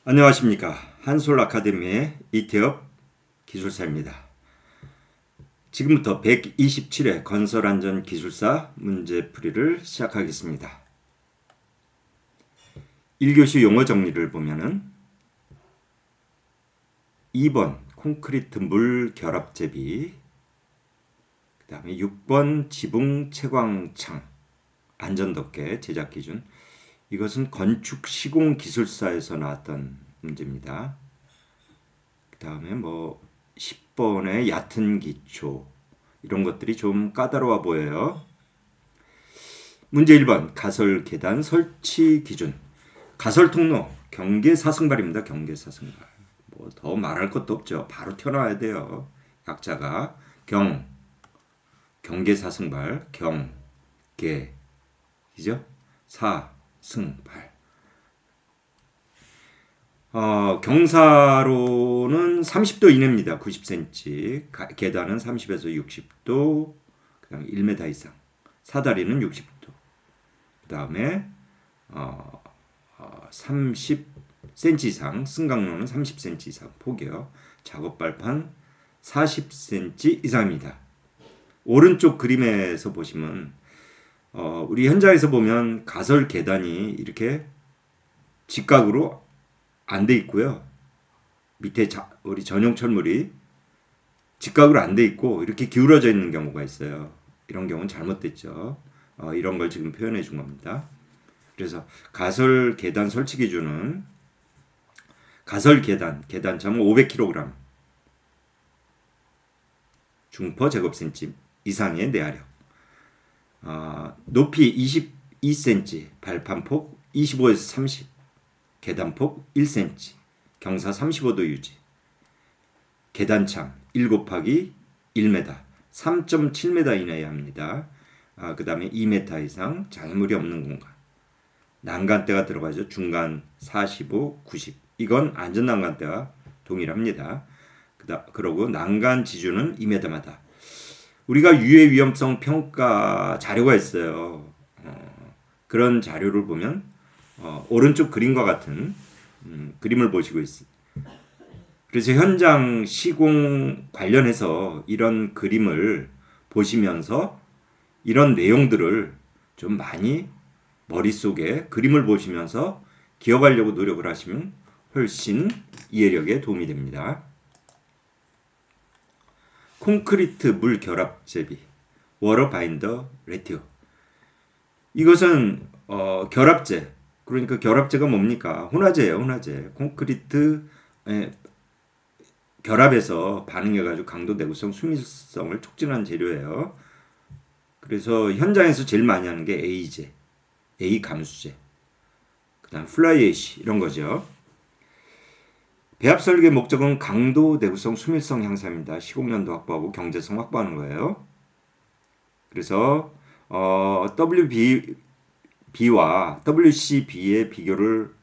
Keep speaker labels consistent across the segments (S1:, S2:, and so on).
S1: 안녕하십니까. 한솔 아카데미의 이태엽 기술사입니다. 지금부터 127회 건설안전기술사 문제풀이를 시작하겠습니다. 1교시 용어 정리를 보면은 2번 콘크리트 물 결합제비, 그 다음에 6번 지붕 채광창 안전덮개 제작 기준, 이것은 건축 시공 기술사에서 나왔던 문제입니다. 그 다음에 10번의 얕은 기초, 이런 것들이 좀 까다로워 보여요. 문제 1번 가설 계단 설치 기준. 가설 통로 경계 사승발입니다. 경계 사승발. 뭐 더 말할 것도 없죠. 바로 튀어나와야 돼요. 약자가 경계 사승발, 경계, 그죠? 사승발. 경사로는 30도 이내입니다. 90cm. 계단은 30에서 60도. 그 다음에 1m 이상. 사다리는 60도. 그 다음에 30cm 이상. 승강로는 30cm 이상. 폭이요. 작업발판 40cm 이상입니다. 오른쪽 그림에서 보시면 우리 현장에서 보면 가설 계단이 이렇게 직각으로 안 돼 있고요. 밑에 우리 전용 철물이 직각으로 안 돼 있고 이렇게 기울어져 있는 경우가 있어요. 이런 경우는 잘못됐죠. 이런 걸 지금 표현해 준 겁니다. 그래서 가설 계단 설치 기준은 가설 계단점 500kg 중퍼 제곱센치 이상의 내화력, 높이 22cm, 발판폭 25에서 30, 계단폭 1cm, 경사 35도 유지, 계단창 1곱하기 1m, 3.7m 이내에 합니다. 그 다음에 2m 이상 장애물이 없는 공간, 난간대가 들어가죠. 중간 45, 90. 이건 안전난간대와 동일합니다. 그러고 난간 지주는 2m마다. 우리가 유해 위험성 평가 자료가 있어요. 그런 자료를 보면 오른쪽 그림과 같은 그림을 보시고 있습니다. 그래서 현장 시공 관련해서 이런 그림을 보시면서 이런 내용들을 좀 많이 머릿속에 그림을 보시면서 기억하려고 노력을 하시면 훨씬 이해력에 도움이 됩니다. 콘크리트 물 결합제비, 워터 바인더 레티오. 이것은 결합제. 그러니까 결합제가 뭡니까? 혼화제예요. 혼화제. 콘크리트 결합해서 반응해가지고 강도, 내구성, 수밀성을 촉진하는 재료예요. 그래서 현장에서 제일 많이 하는 게 A제, A 감수제, 그 다음 플라이애쉬 이런 거죠. 배합 설계 목적은 강도, 내구성, 수밀성 향상입니다. 시공연도 확보하고 경제성 확보하는 거예요. 그래서 WB와 WCB의 비교를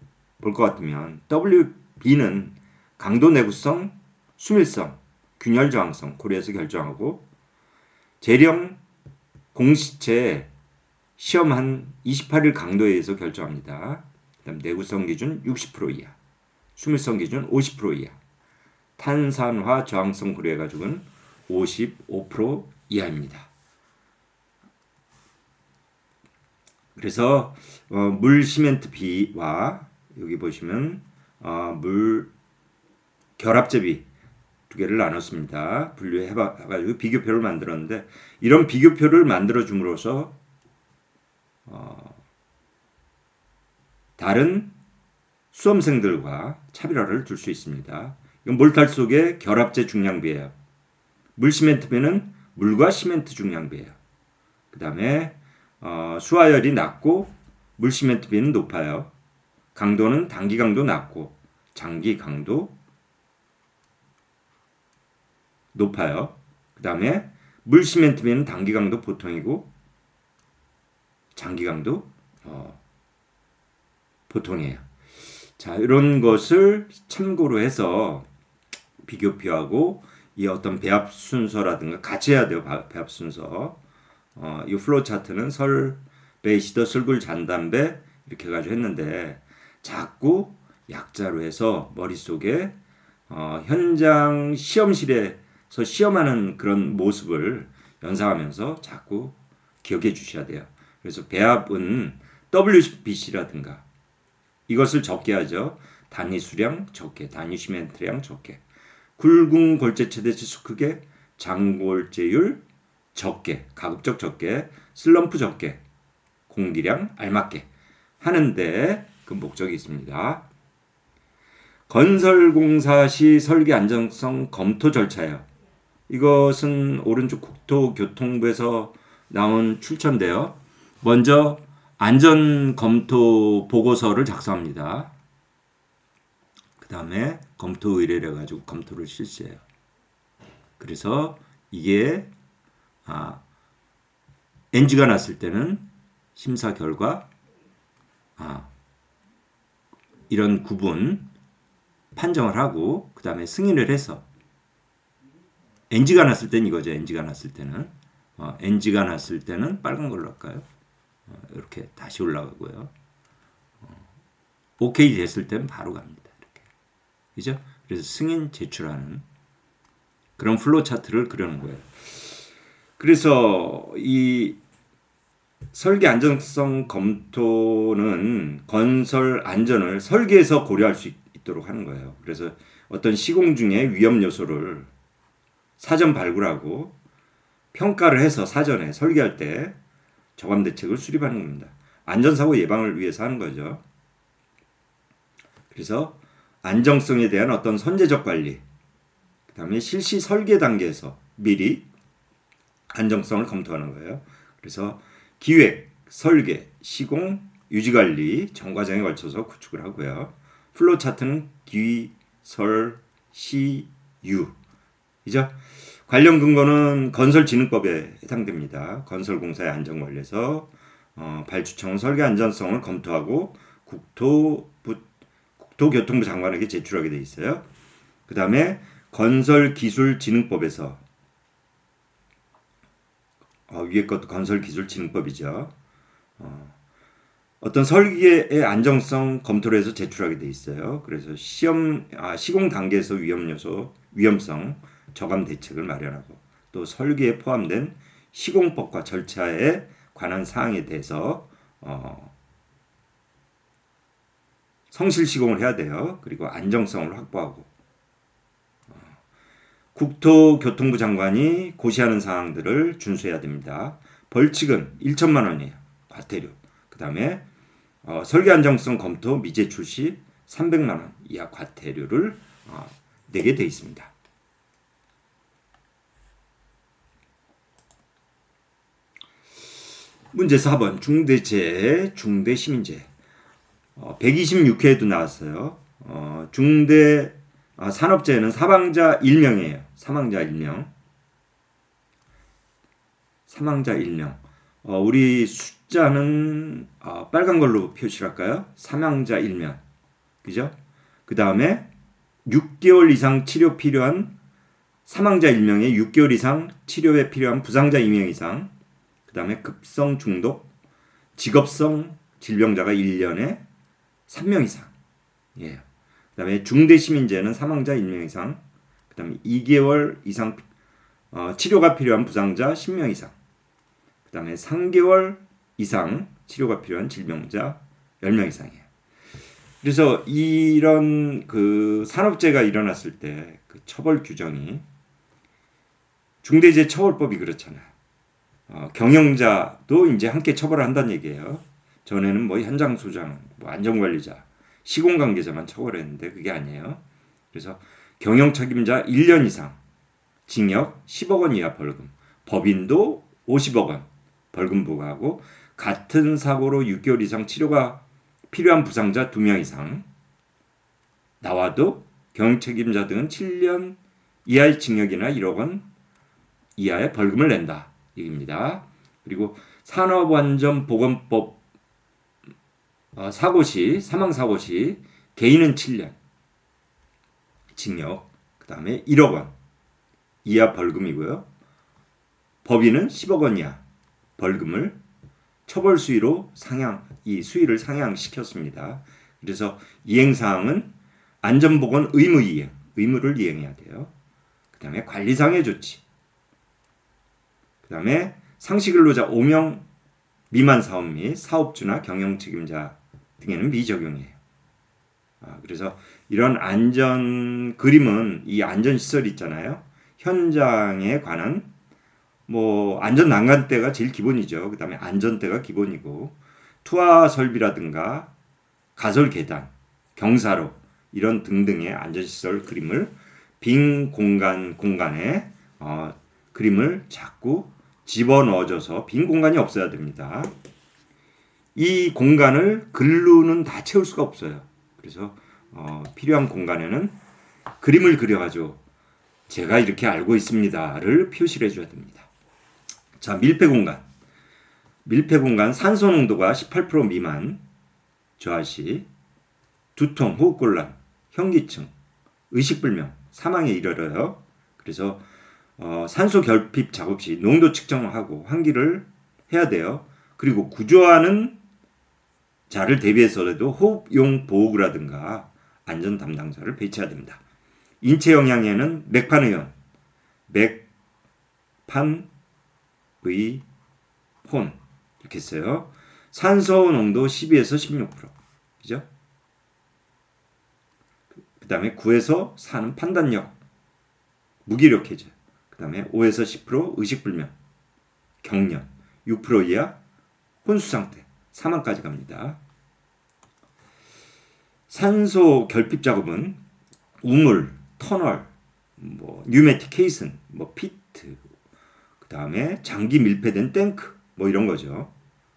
S1: 볼 것 같으면 WB는 강도, 내구성, 수밀성, 균열 저항성 고려해서 결정하고 재령 공시체 시험 한 28일 강도에 의해서 결정합니다. 그다음 내구성 기준 60% 이하, 수밀성 기준 50% 이하, 탄산화 저항성 고려해가지고는 55% 이하입니다. 그래서 물 시멘트 B와 여기 보시면 물 결합제비 두 개를 나눴습니다. 분류해가지고 비교표를 만들었는데 이런 비교표를 만들어 줌으로써 다른 수험생들과 차별화를 둘 수 있습니다. 이건 몰탈 속의 결합제 중량비예요. 물 시멘트비는 물과 시멘트 중량비예요. 그 다음에 수하열이 낮고 물 시멘트비는 높아요. 강도는 단기 강도 낮고 장기 강도 높아요. 그 다음에 물 시멘트비는 단기 강도 보통이고 장기 강도 보통이에요. 자, 이런 것을 참고로 해서 비교표하고 이 어떤 배합 순서라든가 같이 해야 돼요. 배합 순서. 이 플로우 차트는 설, 베이시더, 설굴, 잔담배 이렇게 해가지고 했는데 자꾸 약자로 해서 머릿속에 현장 시험실에서 시험하는 그런 모습을 연상하면서 자꾸 기억해 주셔야 돼요. 그래서 배합은 WBC라든가 이것을 적게 하죠. 단위 수량 적게, 단위 시멘트량 적게, 굵은 골재 최대치수 크게, 장골재율 적게, 가급적 적게, 슬럼프 적게, 공기량 알맞게 하는데 그 목적이 있습니다. 건설공사 시 설계 안정성 검토 절차예요. 이것은 오른쪽 국토교통부에서 나온 출처인데요. 먼저 안전검토 보고서를 작성합니다. 그 다음에 검토 의뢰를 해가지고 검토를 실시해요. 그래서 이게 NG가 났을 때는 심사 결과 이런 구분 판정을 하고 그 다음에 승인을 해서 NG가 났을 때는 이거죠. NG가 났을 때는 NG가 났을 때는 빨간 걸로 할까요? 이렇게 다시 올라가고요. OK 됐을 때는 바로 갑니다. 이렇게. 그죠? 그래서 승인 제출하는 그런 플로우 차트를 그려놓은 거예요. 그래서 이 설계 안정성 검토는 건설 안전을 설계에서 고려할 수 있도록 하는 거예요. 그래서 어떤 시공 중에 위험 요소를 사전 발굴하고 평가를 해서 사전에 설계할 때 저감 대책을 수립하는 겁니다. 안전사고 예방을 위해서 하는 거죠. 그래서 안정성에 대한 어떤 선제적 관리, 그 다음에 실시 설계 단계에서 미리 안정성을 검토하는 거예요. 그래서 기획, 설계, 시공, 유지관리 정과정에 걸쳐서 구축을 하고요. 플로우 차트는 기, 설, 시, 유. 이죠? 관련 근거는 건설진흥법에 해당됩니다. 건설공사의 안전관리에서 발주청 설계 안전성을 검토하고 국토교통부 장관에게 제출하게 돼 있어요. 그 다음에 건설기술진흥법에서 위에 것도 건설기술진흥법이죠. 어떤 설계의 안정성 검토를 해서 제출하게 돼 있어요. 그래서 시공 단계에서 위험성 저감 대책을 마련하고 또 설계에 포함된 시공법과 절차에 관한 사항에 대해서 성실 시공을 해야 돼요. 그리고 안정성을 확보하고 국토교통부 장관이 고시하는 사항들을 준수해야 됩니다. 벌칙은 1천만 원이에요. 과태료. 그 다음에 설계 안정성 검토 미제출 시 300만 원 이하 과태료를 내게 돼 있습니다. 문제 4번 중대재해, 중대시민재해 126회에도 나왔어요. 중대 산업재해는 사망자 1명이에요. 사망자 1명. 사망자 1명. 우리 숫자는 빨간 걸로 표시할까요? 사망자 1명. 그죠? 그 다음에 6개월 이상 치료 필요한 사망자 1명에 6개월 이상 치료에 필요한 부상자 2명 이상. 그 다음에 급성 중독, 직업성 질병자가 1년에 3명 이상. 예. 그 다음에 중대시민재해는 사망자 1명 이상. 그 다음에 2개월 이상 치료가 필요한 부상자 10명 이상. 그 다음에 3개월 이상 치료가 필요한 질병자 10명 이상이에요. 그래서 이런 그 산업재해가 일어났을 때 그 처벌 규정이 중대재해처벌법이 그렇잖아요. 경영자도 이제 함께 처벌을 한다는 얘기예요. 전에는 뭐 현장 소장, 뭐 안전관리자, 시공 관계자만 처벌했는데 그게 아니에요. 그래서 경영 책임자 1년 이상 징역 10억 원 이하 벌금, 법인도 50억 원 벌금 부과하고 같은 사고로 6개월 이상 치료가 필요한 부상자 2명 이상 나와도 경영 책임자 등은 7년 이하의 징역이나 1억 원 이하의 벌금을 낸다. 얘기입니다. 그리고 산업안전보건법 사망사고 시 개인은 7년 징역, 그 다음에 1억 원 이하 벌금이고요. 법인은 10억 원 이하 벌금을 처벌 수위로 이 수위를 상향시켰습니다. 그래서 이행사항은 안전보건 의무 이행, 의무를 이행해야 돼요. 그 다음에 관리상의 조치, 그 다음에 상시근로자 5명 미만 사업 및 사업주나 경영책임자 등에는 미적용이에요. 그래서 이런 안전 그림은 이 안전시설 있잖아요. 현장에 관한 뭐 안전 난간대가 제일 기본이죠. 그 다음에 안전대가 기본이고 투하 설비라든가 가설 계단, 경사로 이런 등등의 안전시설 그림을 빈 공간에 그림을 자꾸 집어넣어줘서 빈 공간이 없어야 됩니다. 이 공간을 글로는 다 채울 수가 없어요. 그래서 필요한 공간에는 그림을 그려가지고 제가 이렇게 알고 있습니다를 표시를 해줘야 됩니다. 자, 밀폐 공간 산소 농도가 18% 미만 저하시 두통, 호흡곤란, 현기증, 의식불명, 사망에 이르러요. 그래서 산소 결핍 작업 시 농도 측정하고 환기를 해야 돼요. 그리고 구조하는 자를 대비해서라도 호흡용 보호구라든가 안전 담당자를 배치해야 됩니다. 인체 영양에는 맥판의원, 맥판의 폰 이렇게 써요. 산소 농도 12에서 16%. 그죠? 그 다음에 9에서 4는 판단력, 무기력 해제. 그 다음에 5에서 10% 의식불명, 경련, 6% 이하 혼수상태, 사망까지 갑니다. 산소 결핍 작업은 우물, 터널, 뉴매틱 케이슨, 피트, 그 다음에 장기 밀폐된 탱크, 이런 거죠.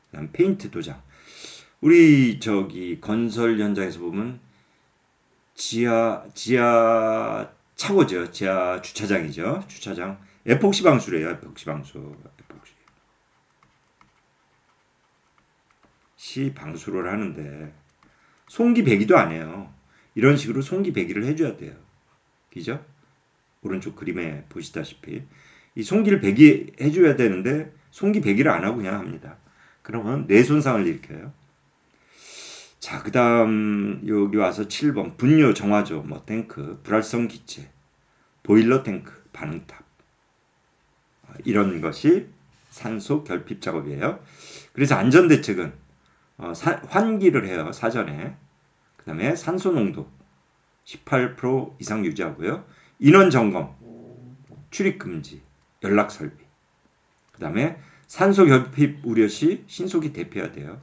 S1: 그 다음 페인트 도장. 우리 건설 현장에서 보면 지하 차고죠. 지하 주차장이죠. 주차장. 에폭시 방수래요. 에폭시 방수. 방수를 하는데 송기 배기도 안 해요. 이런 식으로 송기 배기를 해줘야 돼요. 그죠? 오른쪽 그림에 보시다시피 이 송기를 배기해줘야 되는데 송기 배기를 안 하고 그냥 합니다. 그러면 뇌 손상을 일으켜요. 자, 그 다음 여기 와서 7번 분뇨 정화조, 탱크, 불활성 기체, 보일러 탱크, 반응탑 이런 것이 산소 결핍 작업이에요. 그래서 안전대책은 환기를 해요. 사전에. 그 다음에 산소 농도 18% 이상 유지하고요. 인원 점검, 출입 금지, 연락 설비. 그 다음에 산소 결핍 우려 시 신속히 대피해야 돼요.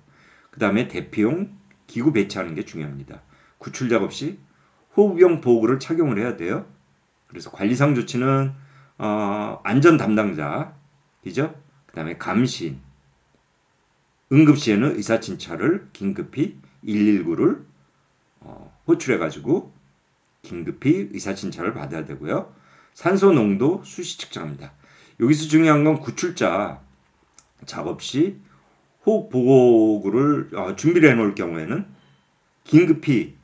S1: 그 다음에 대피용 기구 배치하는 게 중요합니다. 구출 작업 시 호흡용 보호구를 착용을 해야 돼요. 그래서 관리상 조치는 안전 담당자, 그죠? 그 다음에 감시인, 응급시에는 의사진찰을 긴급히 119를 호출해가지고 긴급히 의사진찰을 받아야 되고요. 산소 농도 수시 측정합니다. 여기서 중요한 건 구출자 작업 시 호흡 보호구를 준비를 해놓을 경우에는 급히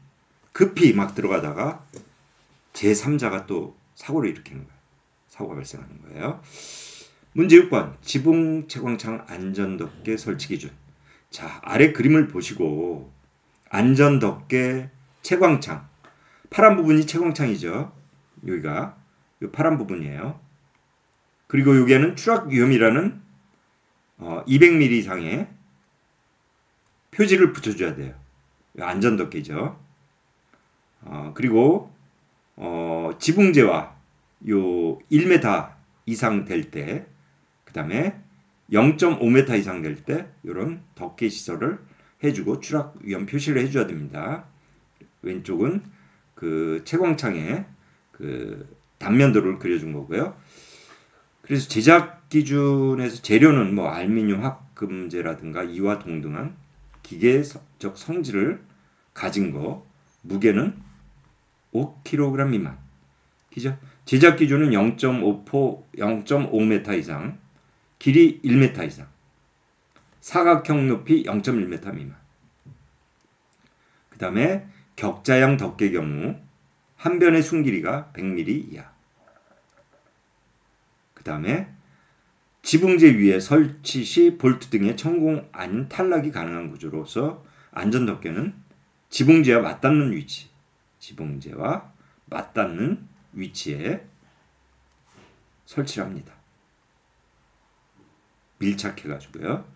S1: 막 들어가다가 제3자가 또 사고를 일으키는 거예요. 사고가 발생하는 거예요. 문제 6번 지붕 채광창 안전덮개 설치 기준. 자, 아래 그림을 보시고 안전덮개 채광창 파란 부분이 채광창이죠. 여기가 이 파란 부분이에요. 그리고 여기에는 추락 위험이라는 200mm 이상의 표지를 붙여줘야 돼요. 안전덮개죠. 그리고 지붕재와 요 1m 이상 될 때, 그 다음에 0.5m 이상 될 때 이런 덮개 시설을 해주고 추락 위험 표시를 해줘야 됩니다. 왼쪽은 그 채광창에 그 단면도를 그려준 거고요. 그래서 제작 기준에서 재료는 알루미늄 합금제라든가 이와 동등한 기계적 성질을 가진 거, 무게는 5kg 미만. 그죠? 제작 기준은 0.5m 이상, 길이 1m 이상, 사각형 높이 0.1m 미만. 그 다음에 격자형 덮개 경우 한 변의 순 길이가 100mm 이하. 그 다음에 지붕재 위에 설치 시 볼트 등의 천공 아닌 탈락이 가능한 구조로서 안전덮개는 지붕재와 맞닿는 위치, 지붕재와 맞닿는 위치에 설치를 합니다. 밀착해가지고요.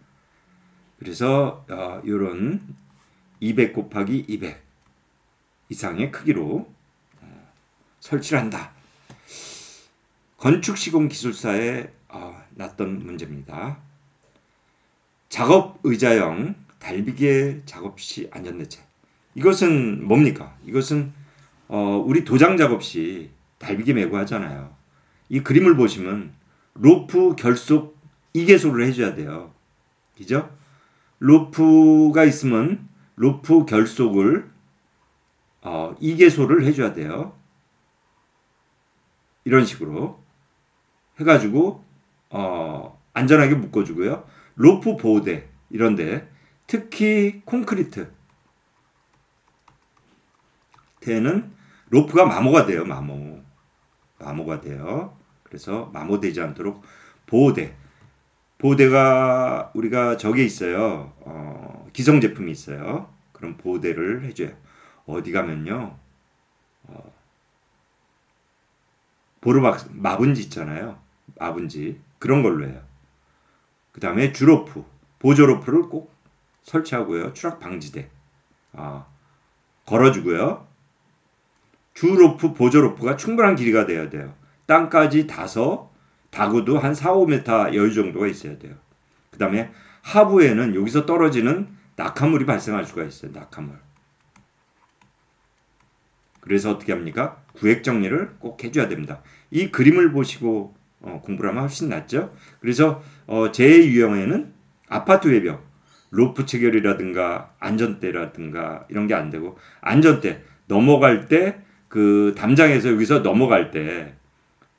S1: 그래서 이런 200 곱하기 200 이상의 크기로 설치를 한다. 건축시공기술사에 났던 문제입니다. 작업 의자형 달비계 작업 시 안전대책. 이것은 뭡니까? 이것은 우리 도장 작업 시 달비계 메고 하잖아요. 이 그림을 보시면 로프 결속 이개소를 해줘야 돼요. 그죠? 로프가 있으면 로프 결속을 이개소를 해줘야 돼요. 이런 식으로 해가지고 안전하게 묶어주고요. 로프 보호대 이런데 특히 콘크리트 대는 로프가 마모가 돼요. 마모가 돼요. 그래서 마모되지 않도록 보호대가 우리가 저게 있어요. 기성 제품이 있어요. 그럼 보호대를 해줘요. 어디 가면요. 보르박 마분지 있잖아요. 마분지 그런 걸로 해요. 그 다음에 주로프, 보조로프를 꼭 설치하고요. 추락 방지대 걸어주고요. 주로프, 보조로프가 충분한 길이가 돼야 돼요. 땅까지 닿아서 다구도 한 4, 5m 여유 정도가 있어야 돼요. 그 다음에 하부에는 여기서 떨어지는 낙하물이 발생할 수가 있어요. 낙하물. 그래서 어떻게 합니까? 구획 정리를 꼭 해줘야 됩니다. 이 그림을 보시고 공부를 하면 훨씬 낫죠. 그래서 제2유형에는 아파트 외벽, 로프 체결이라든가 안전대라든가 이런 게 안 되고, 안전대 넘어갈 때 그 담장에서 여기서 넘어갈 때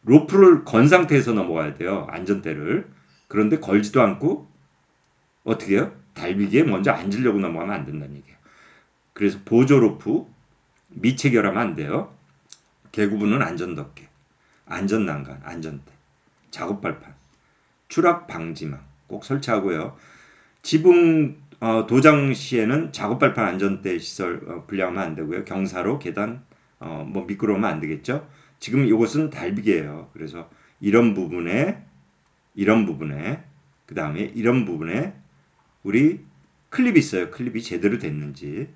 S1: 로프를 건 상태에서 넘어가야 돼요. 안전대를. 그런데 걸지도 않고 어떻게 해요? 달비기에 먼저 앉으려고 넘어가면 안 된다는 얘기예요. 그래서 보조 로프 미체결하면 안 돼요. 개구부는 안전덮개, 안전난간, 안전대, 작업발판, 추락 방지망 꼭 설치하고요. 지붕 도장 시에는 작업발판 안전대 시설 분리하면 안 되고요. 경사로 계단 뭐 미끄러우면 안 되겠죠. 지금 이것은 달비기예요. 그래서 이런 부분에 그 다음에 이런 부분에 우리 클립이 있어요. 클립이 제대로 됐는지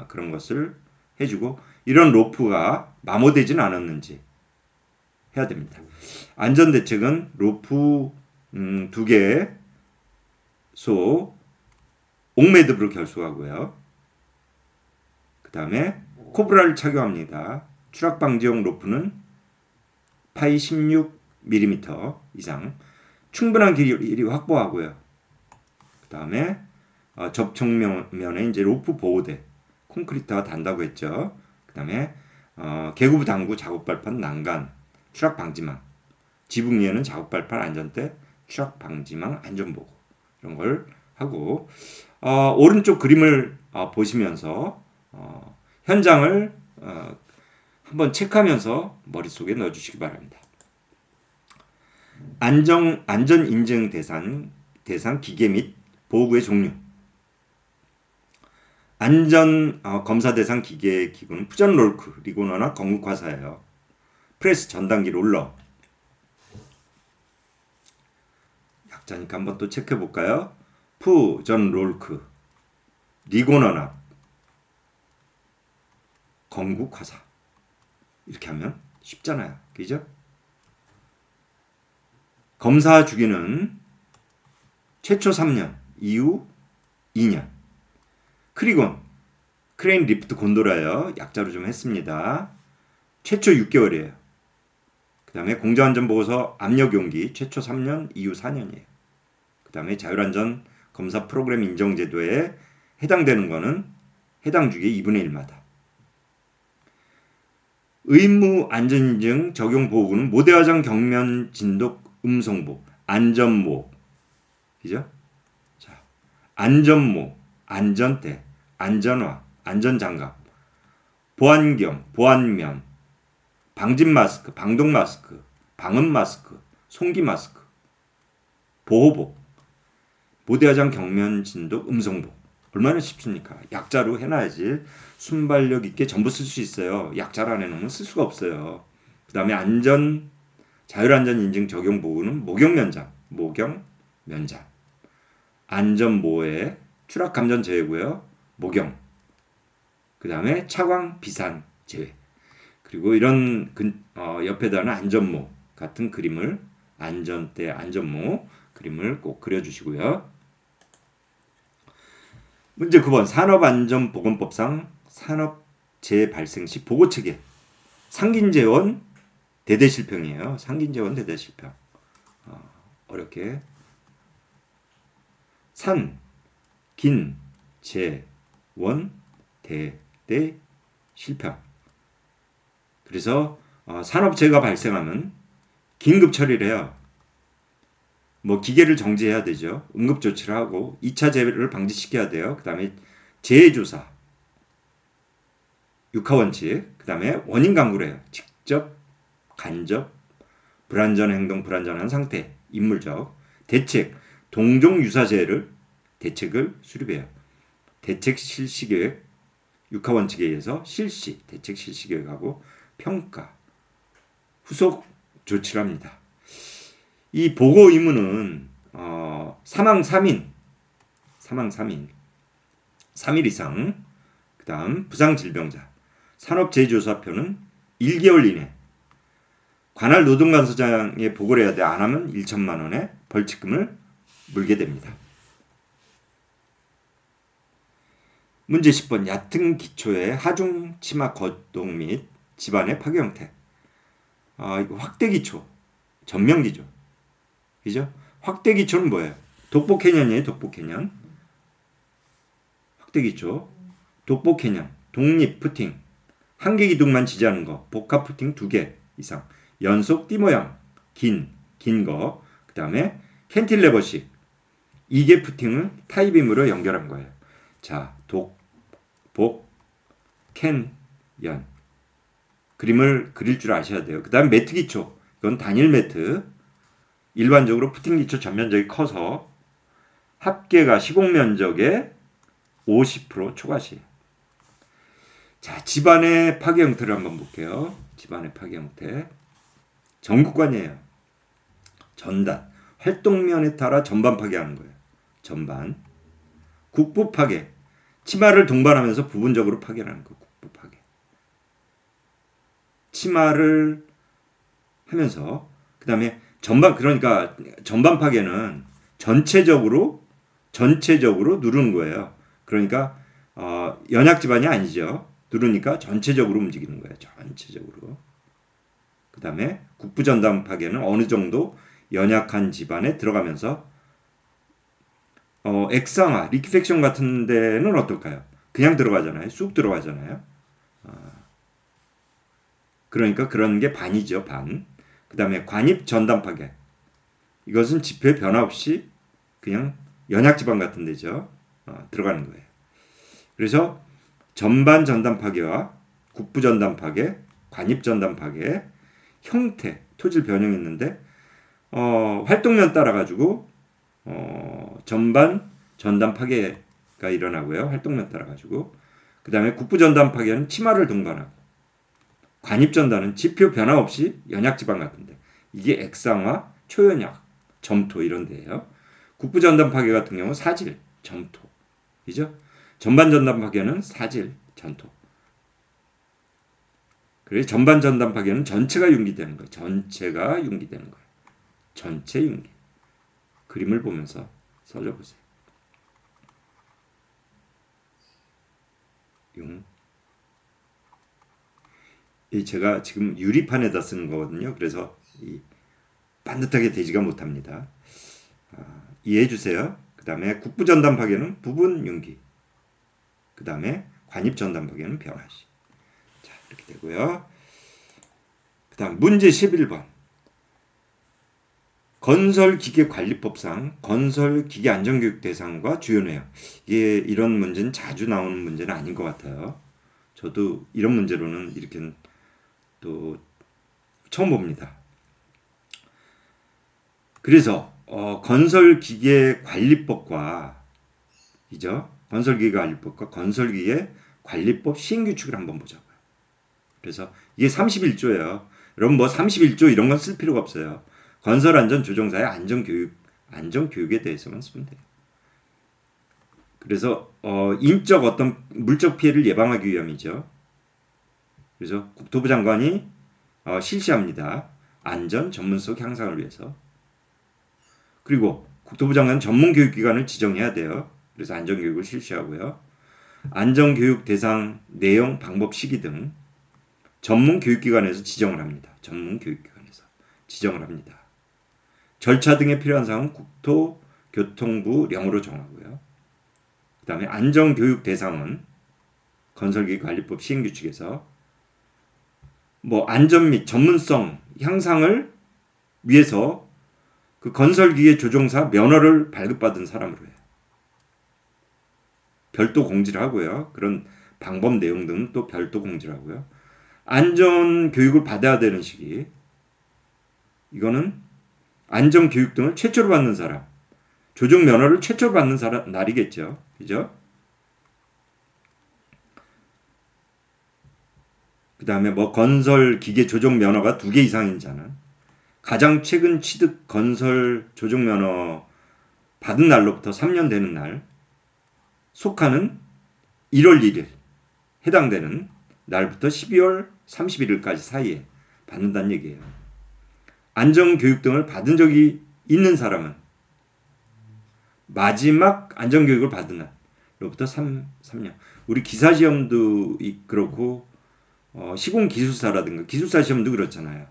S1: 그런 것을 해주고, 이런 로프가 마모되지는 않았는지 해야 됩니다. 안전대책은 로프 2개 소 옥매듭으로 결속하고요. 그 다음에 코브라를 착용합니다. 추락방지용 로프는 파이 16mm 이상 충분한 길이 확보하고요. 그 다음에 접촉면에 이제 로프 보호대, 콘크리트가 단다고 했죠. 그 다음에 개구부 당구 작업발판 난간, 추락방지망, 지붕 위에는 작업발판 안전대, 추락방지망 안전보고 이런 걸 하고, 오른쪽 그림을 보시면서 현장을 한번 체크하면서 머릿속에 넣어주시기 바랍니다. 안전인증 대상 기계 및 보호구의 종류. 안전 검사 대상 기계 기구는 푸전 롤크, 리고너나 건국화사예요. 프레스 전단기 롤러. 약자니까 한번 또 체크해 볼까요? 푸전 롤크, 리고너나 건국화사. 이렇게 하면 쉽잖아요. 그죠? 검사 주기는 최초 3년, 이후 2년. 크리곤, 크레인 리프트 곤도라예요. 약자로 좀 했습니다. 최초 6개월이에요. 그 다음에 공정안전보고서 압력용기 최초 3년, 이후 4년이에요. 그 다음에 자율안전 검사 프로그램 인정제도에 해당되는 거는 해당 주기 2분의 1마다. 의무 안전인증 적용 보호구는 모대화장 경면 진독 음성보, 안전모, 그죠? 자, 안전모, 안전대, 안전화, 안전장갑, 보안경, 보안면, 방진 마스크, 방독 마스크, 방음 마스크, 송기 마스크, 보호복, 모대화장 경면 진독 음성복, 얼마나 쉽습니까? 약자로 해놔야지 순발력 있게 전부 쓸 수 있어요. 약자로 안 해놓으면 쓸 수가 없어요. 그 다음에 자율안전 인증 적용 보호는 모경 면장. 안전모에 추락감전 제외고요. 모경. 그 다음에 차광 비산 제외. 그리고 이런 옆에다는 안전모 같은 그림을 안전대 안전모 그림을 꼭 그려주시고요. 문제 9번 산업안전보건법상 산업재해 발생 시 보고체계 상긴재원 대대실평이에요. 상긴재원 대대실평. 어렵게 산, 긴, 재, 원, 대, 실평. 그래서 산업재해가 발생하면 긴급 처리를 해요. 뭐 기계를 정지해야 되죠. 응급조치를 하고 2차 재해를 방지시켜야 돼요. 그 다음에 재해조사, 육하원칙, 그 다음에 원인 강구를 해요. 직접, 간접, 불안전 행동, 불안전한 상태, 인물적, 대책, 동종 유사 재해를 대책을 수립해요. 대책 실시 계획, 육하원칙에 의해서 대책 실시 계획하고 평가, 후속 조치를 합니다. 이 보고 의무는 사망 3인 3일 이상, 그 다음 부상질병자, 산업재해조사표는 1개월 이내, 관할 노동간서장에 보고를 해야 돼. 안 하면 1천만 원의 벌칙금을 물게 됩니다. 문제 10번 얕은 기초의 하중 치마 거동 및 집안의 파괴 형태. 이거 확대 기초, 전면 기조. 그죠? 확대 기초는 뭐예요? 독보 캐년이에요. 독보 캐년. 확대 기초. 독보 캐년. 독립 푸팅. 한 개 기둥만 지지하는 거. 복합 푸팅 2개 이상. 연속 띠 모양. 긴 거. 그 다음에 캔틸레버식. 2개 푸팅을 타이빔으로 연결한 거예요. 자, 캔, 연. 그림을 그릴 줄 아셔야 돼요. 그 다음 매트 기초. 이건 단일 매트. 일반적으로 푸팅 기초 전면적이 커서 합계가 시공 면적의 50% 초과시에요. 자, 집안의 파괴 형태를 한번 볼게요. 집안의 파괴 형태. 전국관이에요. 전단. 활동면에 따라 전반 파괴하는 거예요. 전반. 국부 파괴. 치마를 동반하면서 부분적으로 파괴하는 거예요. 국부 파괴. 치마를 하면서 그 다음에 그러니까 전반 파괴는 전체적으로 누르는 거예요. 그러니까 연약 집안이 아니죠. 누르니까 전체적으로 움직이는 거예요. 전체적으로. 그 다음에 국부 전단 파괴는 어느 정도 연약한 집안에 들어가면서 액상화, 리퀴팩션 같은 데는 어떨까요? 그냥 들어가잖아요. 쑥 들어가잖아요. 그러니까 그런 게 반이죠. 반. 그 다음에 관입 전단 파괴. 이것은 지표의 변화 없이 그냥 연약지방 같은 데죠. 들어가는 거예요. 그래서 전반 전단 파괴와 국부 전단 파괴, 관입 전단 파괴, 형태, 토질 변형이 있는데 활동면 따라 가지고 전반 전단 파괴가 일어나고요. 활동면 따라 가지고 그 다음에 국부 전단 파괴는 치마를 동반하고 관입 전단은 지표 변화 없이 연약지방 같은데 이게 액상화, 초연약, 점토 이런 데예요. 국부 전단 파괴 같은 경우 사질, 점토. 그죠? 전반 전단 파괴는 사질, 점토. 그래서 전반 전단 파괴는 전체가 융기되는 거예요. 전체가 융기되는 거예요. 전체 융기. 그림을 보면서 써줘보세요. 제가 지금 유리판에다 쓰는 거거든요. 그래서 반듯하게 되지가 못합니다. 이해해 주세요. 그 다음에 국부 전단 파괴는 부분 융기. 그 다음에 관입 전단 파괴는 변화시. 자, 이렇게 되고요. 그 다음 문제 11번. 건설기계관리법상 건설기계안전교육 대상과 주요 내용. 이런 문제는 자주 나오는 문제는 아닌 것 같아요. 저도 이런 문제로는 이렇게 또 처음 봅니다. 그래서 건설기계관리법과 이죠? 건설기계관리법과 건설기계관리법 시행규칙을 한번 보자고요. 그래서 이게 31조예요. 여러분 뭐 31조 이런 건 쓸 필요가 없어요. 건설안전조정사의 안전교육에 대해서만 쓰면 돼요. 그래서 인적 어떤 물적 피해를 예방하기 위함이죠. 그래서 국토부 장관이 실시합니다. 안전 전문성 향상을 위해서. 그리고 국토부 장관 전문교육기관을 지정해야 돼요. 그래서 안전교육을 실시하고요. 안전교육 대상 내용, 방법, 시기 등 전문교육기관에서 지정을 합니다. 전문교육기관에서 지정을 합니다. 절차 등에 필요한 사항은 국토교통부령으로 정하고요. 그 다음에 안전교육 대상은 건설기계관리법 시행규칙에서 뭐 안전 및 전문성 향상을 위해서 그 건설기계 조종사 면허를 발급받은 사람으로 해요. 별도 공지를 하고요. 그런 방법 내용 등은 또 별도 공지를 하고요. 안전교육을 받아야 되는 시기. 이거는 안전교육 등을 최초로 받는 사람. 조종 면허를 최초로 받는 사람 날이겠죠. 그죠? 그 다음에 뭐 건설 기계 조종 면허가 2개 이상인 자는 가장 최근 취득 건설 조종 면허 받은 날로부터 3년 되는 날 속하는 1월 1일 해당되는 날부터 12월 31일까지 사이에 받는다는 얘기예요. 안전교육 등을 받은 적이 있는 사람은 마지막 안전교육을 받은 날로부터 3년. 우리 기사시험도 그렇고 시공기술사라든가 기술사 시험도 그렇잖아요.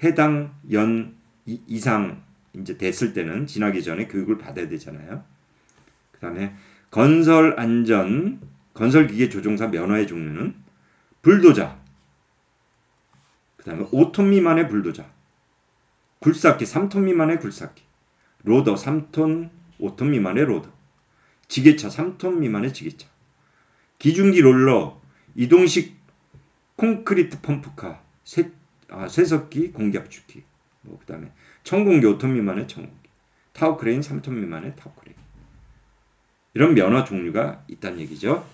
S1: 해당 연 이상 이제 됐을 때는 지나기 전에 교육을 받아야 되잖아요. 그 다음에 건설기계 조종사 면허의 종류는 불도저, 그 다음에 5톤 미만의 불도저, 굴삭기 3톤 미만의 굴삭기, 로더 3톤, 5톤 미만의 로더, 지게차 3톤 미만의 지게차, 기중기 롤러, 이동식 콘크리트 펌프카, 쇠석기, 공기압축기, 그 다음에 천공기 5톤 미만의 천공기, 타워크레인 3톤 미만의 타워크레인. 이런 면허 종류가 있다는 얘기죠.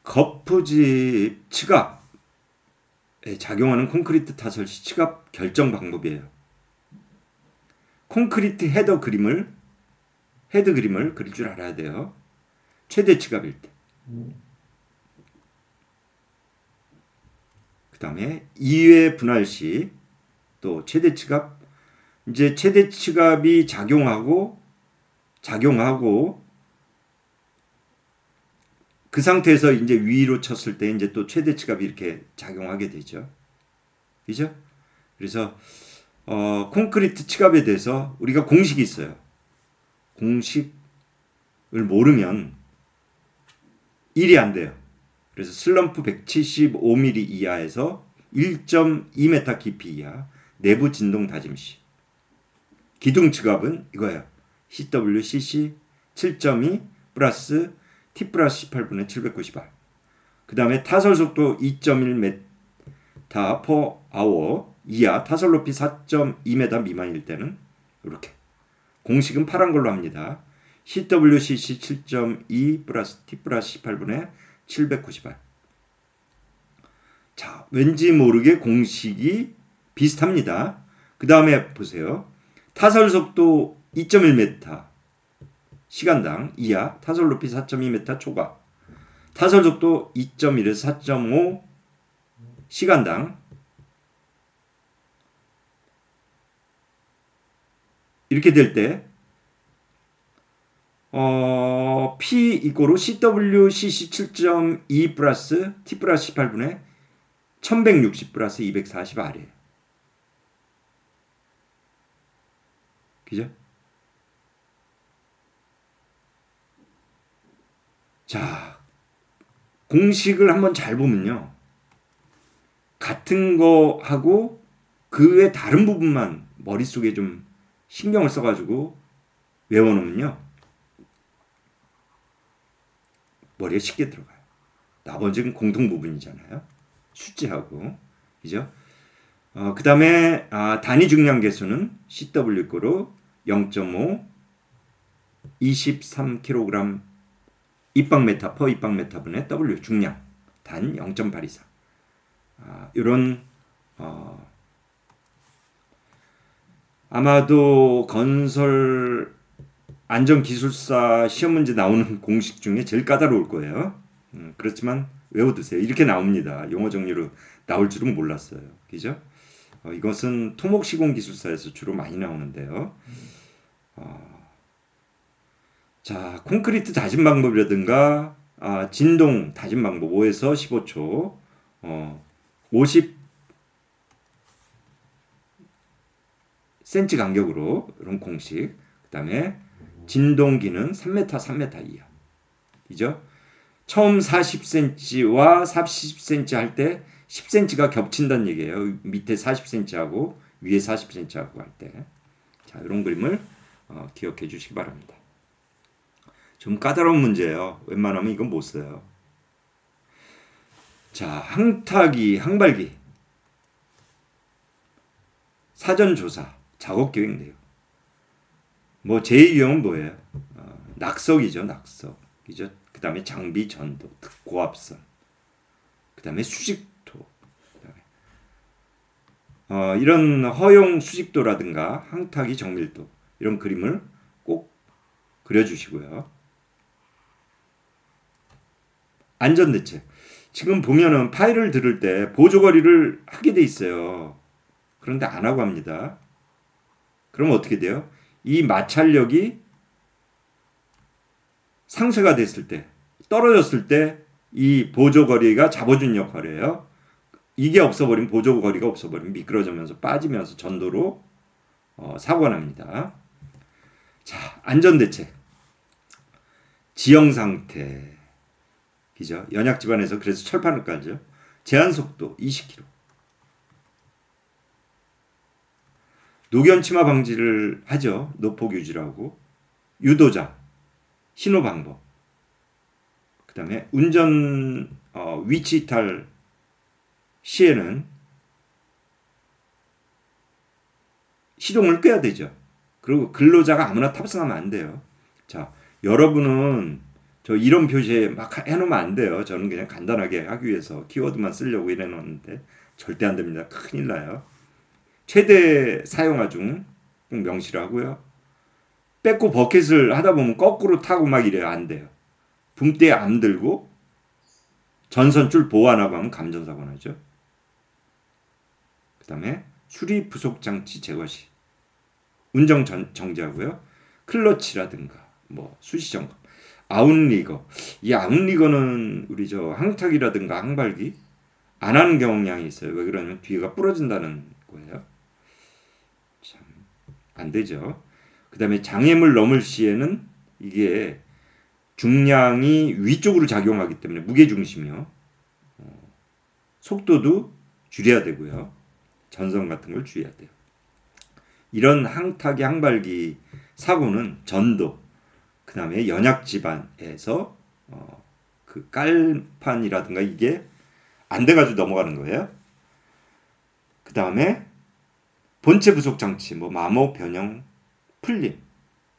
S1: 거푸집 치갑에 작용하는 콘크리트 타설 시 치갑 결정 방법이에요. 콘크리트 헤드 그림을 그릴 줄 알아야 돼요. 최대 치갑일 때. 그 다음에 2회 분할 시 또 최대 치갑, 이제 최대 치갑이 작용하고 그 상태에서 이제 위로 쳤을 때 이제 또 최대 치갑이 이렇게 작용하게 되죠. 그죠? 그래서 콘크리트 치갑에 대해서 우리가 공식이 있어요. 공식을 모르면 일이 안 돼요. 그래서 슬럼프 175mm 이하에서 1.2m 깊이 이하 내부 진동 다짐 시 기둥 치갑은 이거예요. CWCC 7.2 플러스 T 플러스 18분의 790R. 그 다음에 타설 속도 2.1m per hour 이하 타설 높이 4.2m 미만일 때는 이렇게 공식은 파란 걸로 합니다. CWCC 7.2 플러스 T 플러스 18분의 790R. 자, 왠지 모르게 공식이 비슷합니다. 그 다음에 보세요. 타설 속도 2.1m 시간당 이하 타설 높이 4.2m 초과. 타설 속도 2.1에서 4.5 시간당 이렇게 될 때 P 이꼬로 CWCC 7.2 플러스 T 플러스 18분의 1160 플러스 240R이에요. 그죠? 자, 공식을 한번 잘 보면요. 같은 거 하고 그 외 다른 부분만 머릿속에 좀 신경을 써가지고 외워놓으면요. 머리에 쉽게 들어가요. 나머지는 공통 부분이잖아요. 숫자하고. 그죠? 그 다음에 단위 중량 계수는 CW 거로 0.5 23kg 입방메타 퍼 입방메타분의 W 중량 단 0.8 이상. 이런 아마도 건설 안전기술사 시험 문제 나오는 공식 중에 제일 까다로울 거예요. 그렇지만 외워두세요. 이렇게 나옵니다. 용어 정리로 나올 줄은 몰랐어요. 그죠? 이것은 토목시공기술사에서 주로 많이 나오는데요. 자, 콘크리트 다짐 방법이라든가 진동 다짐 방법 5에서 15초 50cm 간격으로 이런 공식. 그 다음에 진동기는 3m, 3m 이하. 그죠? 처음 40cm와 40cm 할 때 10cm가 겹친다는 얘기예요. 밑에 40cm하고 위에 40cm하고 할 때. 자, 이런 그림을 기억해 주시기 바랍니다. 좀 까다로운 문제예요. 웬만하면 이건 못 써요. 자, 항타기, 항발기. 사전조사, 작업계획 내용. 뭐 제일 유형은 뭐예요? 낙석이죠, 낙석. 그죠? 그 다음에 장비 전도, 고압선. 그 다음에 수직도. 그다음에 이런 허용 수직도라든가 항타기 정밀도 이런 그림을 꼭 그려주시고요. 안전대책. 지금 보면은 파일을 들을 때 보조거리를 하게 돼 있어요. 그런데 안 하고 합니다. 그럼 어떻게 돼요? 이 마찰력이 상쇄가 됐을 때, 떨어졌을 때 이 보조거리가 잡아준 역할이에요. 이게 없어버리면 보조거리가 없어버리면 미끄러지면서 빠지면서 전도로 사고가 납니다. 자, 안전대책. 지형상태. 그죠? 연약 집안에서 그래서 철판을 깔죠. 제한속도 20km. 노견 침하 방지를 하죠. 노폭 유지라고. 유도자. 신호 방법. 그 다음에 운전 위치 이탈 시에는 시동을 끄야 되죠. 그리고 근로자가 아무나 탑승하면 안 돼요. 자, 여러분은 저 이런 표시에 막 해놓으면 안 돼요. 저는 그냥 간단하게 하기 위해서 키워드만 쓰려고 이래 놓는데 절대 안 됩니다. 큰일 나요. 최대 사용하 중 꼭 명시를 하고요. 백고 버켓을 하다 보면 거꾸로 타고 막 이래요. 안 돼요. 붐대에 암 들고 전선줄 보호 안 하고 하면 감전사고 나죠. 그 다음에 수리 부속 장치 제거 시 운전 정지하고요. 클러치라든가 뭐 수시 점검. 아웃리거. 이 아웃리거는 우리 저 항탁이라든가 항발기 안 하는 경향이 있어요. 왜 그러냐면 뒤가 부러진다는 거예요. 참 안 되죠. 그 다음에 장애물 넘을 시에는 이게 중량이 위쪽으로 작용하기 때문에 무게중심이요. 속도도 줄여야 되고요. 전선 같은 걸 줄여야 돼요. 이런 항타기 항발기 사고는 전도, 그 다음에 연약 집안에서 그 깔판이라든가 이게 안 돼가지고 넘어가는 거예요. 그 다음에 본체 부속 장치, 뭐 마모, 변형, 풀림.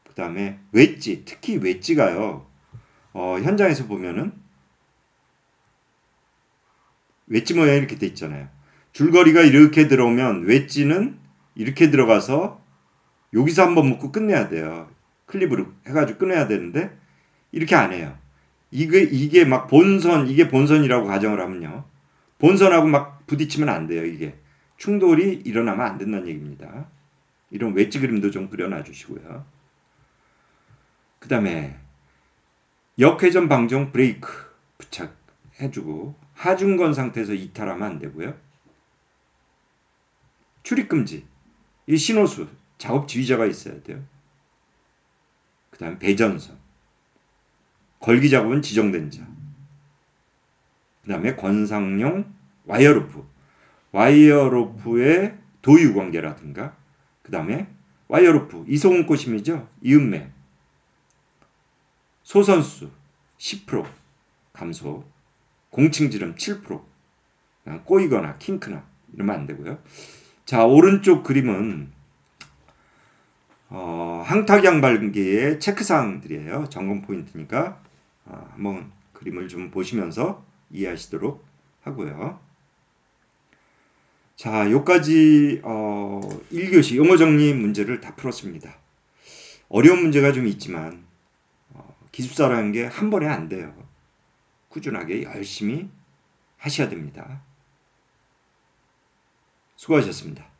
S1: 그 다음에 웨지, 특히 웨지가요. 현장에서 보면은 웨지 모양이 이렇게 돼 있잖아요. 줄거리가 이렇게 들어오면 웨지는 이렇게 들어가서 여기서 한번 묶고 끝내야 돼요. 클립으로 해가지고 끊어야 되는데 이렇게 안 해요. 이게 막 본선, 이게 본선이라고 가정을 하면요. 본선하고 막 부딪히면 안 돼요. 이게 충돌이 일어나면 안 된다는 얘기입니다. 이런 웨지 그림도 좀 그려놔 주시고요. 그 다음에 역회전 방정 브레이크 부착해주고 하중건 상태에서 이탈하면 안 되고요. 출입금지, 이 신호수, 작업 지휘자가 있어야 돼요. 그 다음 배전선, 걸기 작업은 지정된 자. 그 다음에 권상용 와이어로프, 와이어로프의 도유 관계라든가, 그 다음에 와이어로프, 이소금 꼬심이죠. 이음매, 소선수 10% 감소, 공칭지름 7%, 꼬이거나 킹크나 이러면 안 되고요. 자, 오른쪽 그림은 항탁 양발기의 체크사항들이에요. 점검 포인트니까 한번 그림을 좀 보시면서 이해하시도록 하고요. 자, 여기까지 1교시 영어 정리 문제를 다 풀었습니다. 어려운 문제가 좀 있지만 기숙사라는 게 한 번에 안 돼요. 꾸준하게 열심히 하셔야 됩니다. 수고하셨습니다.